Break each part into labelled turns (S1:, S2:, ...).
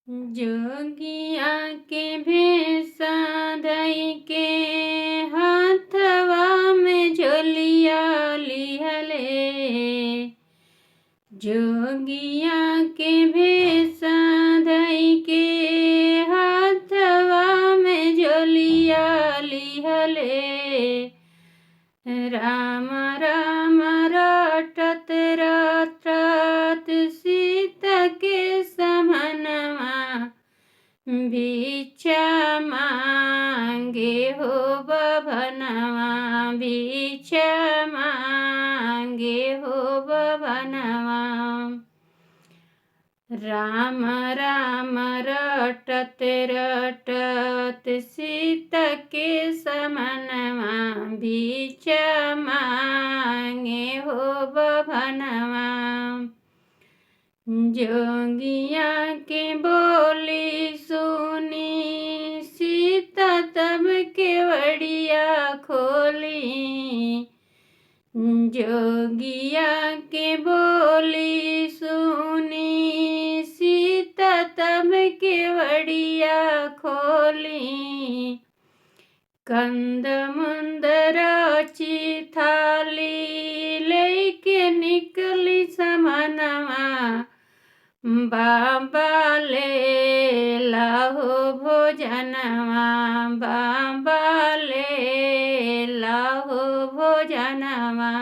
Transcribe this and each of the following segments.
S1: जोगिया के भेषा धइ के हाथवा में झोलिया लिहले। जोगिया के भेषा धइ के हाथवा में झोलिया लिहले। राम राम रटत रटत सीता के समनवा भिक्षा मांगे हो बभनवा। भिक्षा मांगे हो बभनवा। राम राम रटत रटत सीता के समनवा भिक्षा मांगे हो बभनवा। जोगिया के बोली सुनी सीता तब केवड़िया खोली। जोगिया के बोली सुनी सीता तब केवड़िया खोली। कंद मुंद रची थाली लेके निकली समनवा। बाबा ले लाहो भोजनवा। बाबा ले लाहो भोजनवा।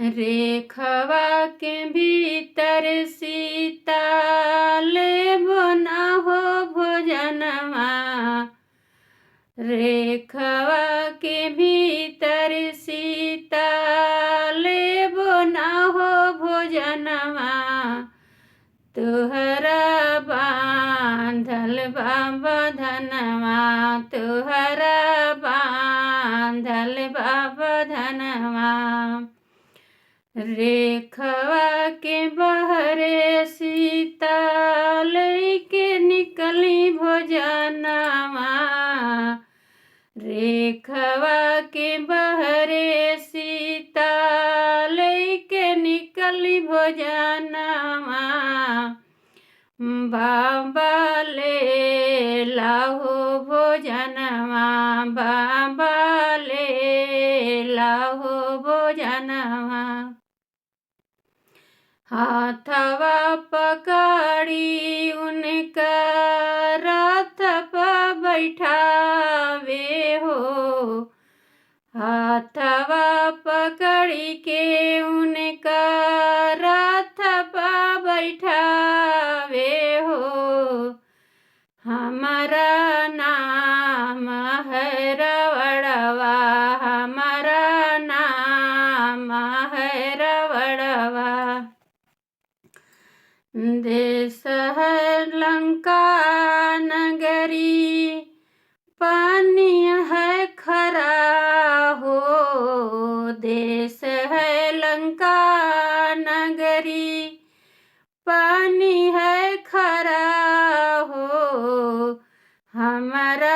S1: रेखवा के भीतर सीता ले बना हो भोजनवा। रेखवा के भीतर सीता ले बना हो भोजनवा। तुहरा बांधल बाबा धनवा। तुहरा बांधल बाबा धनवा। रेखवा के बहरे सीता लेके निकली भोजनवा। रेखवा के बहरे सीता लेके निकली भोजनवा। बाबा ले लाहो भोजनवा। बाबा ले लाहो भोजनवा। हाथवा पकड़ी उनका रथ पर बैठावे हो। हाथवा पकड़ी के उनका रथ पर बैठावे हो। हमारा नाम है रवड़वा। हमारा नाम है रवड़वा। देश है लंका नगरी पानी है खरा हो। देश है लंका नगरी पानी है खरा हो। हमारा